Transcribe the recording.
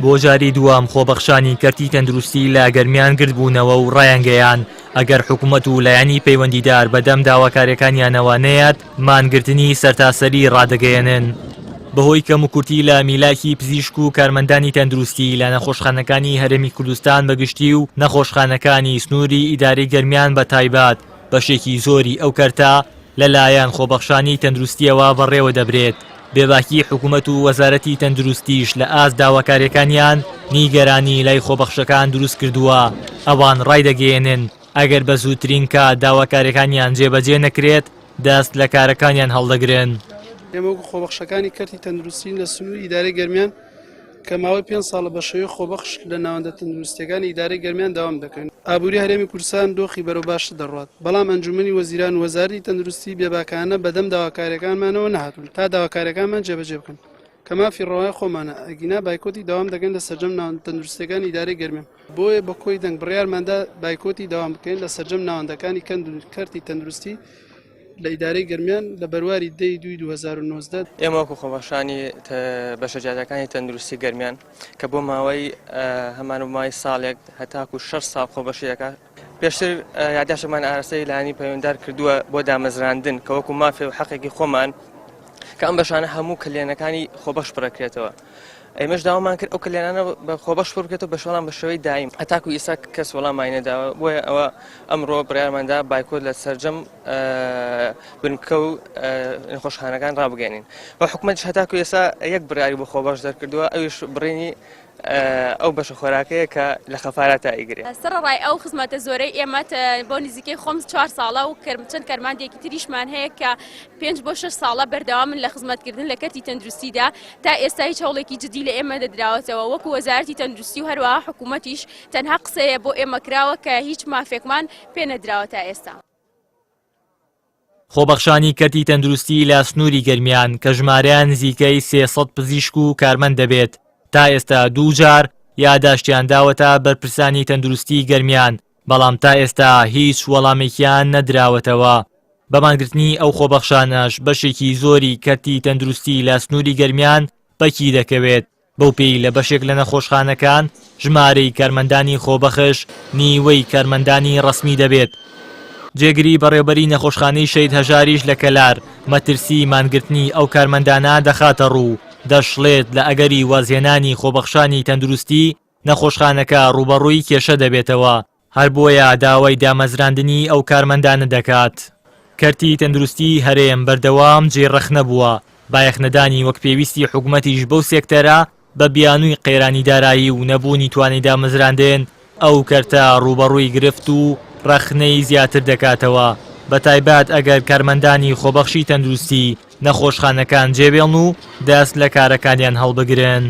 بۆ جاری دووەم خۆبەخشانی کەرتی تەندروستی لە گەرمیان گرتبوونەوە و ڕایانگەیان ئەگەر حکوومەت و لایەنی پەیوەندیدار بەدەم داواکاریەکانیانەوە نەیەت مانگرتنی سەرتاسەری ڕادەگەیەنن. بەهۆی کەم و کورتی لە میلاکی پزیشک و کارمەندانی تەندروستی لە نەخۆشخانەکانی هەرێمی کوردستان بەگشتی و نەخۆشخانەکانی سنووری ئیدارەی گەرمیان بە تایبەت بەشێکی زۆری ئەو کەرتە لەلایەن خۆبەخشانی تەندروستیەوە بەڕێوە دەبرێت. بێباکی حکوومەت و وەزارەتی تەندروستیش لە ئاست داواکاریەکانیان نیگەرانی لای خۆبەخشەکان دروست کردووە. ئەوان ڕایدەگەیەنن ئەگەر بە زووترین کات داواکاریەکانیان جێبەجێ نەکرێت دەست لە کارەکانیان هەڵدەگرن. ئێمە خۆبەخشەکانی کەرتی تەندروستی لە سنووری ئیدارەی گەرمیان کە ماوەی 5 ساڵە بە شێوەی خۆبەخش لە ناوەندە تەندروستیەکانی ئیدارەی گەرمیان داوام دەکەن. ئابووری هەرێمی کوردستان دۆخی بەرەو باشتر دەڕوات، بەڵام ئەنجومەنی وەزیران و وەزارەتی تەندروستی بێباکانە بەدەم داواکاریەکانمانەوە نەهاتوون تا داواکاریەکانمان جێبەجێ بکەن کە مافی ڕەوای خۆمانە ئەگینا بایکۆتی داوام دەکەن لە سەرجەم ناوەندە تەندروستیەکانی ئیدارەی گەرمیان. بۆیە بە کۆی دەنگ بڕیارماندا بایکۆتی داوام بکەین لە سەرجەم ناوەندەکانی کەرتی تەندروستی لە ئیدارەی گەرمیان لە بەرواری 2019. ئێمە وەکو خۆبەخشانی بەشەجاتەکانی تەندروستی گەرمیان کە بۆ ماوەی هەمان مای ساڵێک هەتاکو 6 ساڵ خۆبەشیەکە پێشتر یادداشتێکمان ئارەسەی لایەنی پەیوەنددار کردووە بۆ دامەزراندن کە وەکو مافێ و حەقێکی خۆمان کە ئەم بەشانە هەموو کلێنەکانی خۆبەش بڕەکرێتەوە. ئێمەش داوامان کرد ئەو کلێنانە بە خۆبەش بڕکرێتەوە بەشەڵام بە شێوەی دایم هەتاکو ئێستا کەس وەڵامی نەداوە. بۆیە ئەوە ئەمڕۆ بڕیارماندا بایکۆت لە سەرجەم بنکە و نەخۆشخانەکان ڕابگەێنین. بە حکوومەتیش هەتاکو ئێستا یەک بڕیاری بۆ خۆبەش دەرکردووە ئەویش بڕینی ئەو بەشە خۆراکەیە کە لە خەفارەتە ئیگرێت. سەرڕای ئەو خزمەتە زۆرەی ئێمە بۆ نزیکەی خۆم 4 ساڵە و چەند کەرماندێکی تریشمان هەیە کە 5 بۆ 6 ساڵە بەردەوامن لە خزمەتکردن لە کەرتی تەندروستیدا تا ئێستا هیچ هەوڵێکی جدی لە ئێمە دەدراوەتەوە. وەکو وەزارەتی تەندروستی و هەروەها حکوومەتیش تەنها قسەیە بۆ ئێمە کراوە کە هیچ مافێکمان پێ نەدراوە تا ئێستا. خۆبەخشانی کەرتی تەندروستی لە سنووری گەرمیان کە ژمارەیان نزیکەی 300 پزیشک و کارمەند دەبێت تا ئێستا 2 جار یادداشتیان داوەتە بەرپرسانی تەندروستی گەرمیان، بەڵام تا ئێستا هیچ وەڵامێکیان نەدراوەتەوە. بەمانگرتنی ئەو خۆبەخشانەش بەشێکی زۆری کەرتی تەندروستی لە سنووری گەرمیان بەکی دەکەوێت. بەو پێی لە بەشێک لە نەخۆشخانەکان ژمارەی کارمەندانی خۆبەخش نیوەی کارمەندانی ڕەسمی دەبێت. جێگری بەڕێوەبەری نەخۆشخانەی شەید هەژاریش لە کەلار مەترسی مانگرتنی ئەو کارمەندانە دەخاتە ڕوو، دەشڵێت لە ئەگەری وازهێنانی خۆبەخشانی تەندروستی نەخۆشخانەکە ڕوبەڕووی کێشە دەبێتەوە، هەر بۆیە داوای دامەزراندنی ئەو کارمەندانە دەکات. کەرتی تەندروستی هەرێم بەردەوام جێڕەخ نەبووە، بایەخنەدانی وەک پێویستی حکوومەتیش بەو سێکتەرە بە بیانووی قێرانی دارایی و نەبوونی توانی دامەزراندن ئەو کەرتە ڕوبەڕووی گرفت و ڕەخنەی زیاتر دەکاتەوە، بە تایبەت ئەگەر کارمەندانی خۆبەخشی تەندروستی نەخۆشخانەکان جێبێڵن و دەست لە کارەکانیان هەڵبگرن.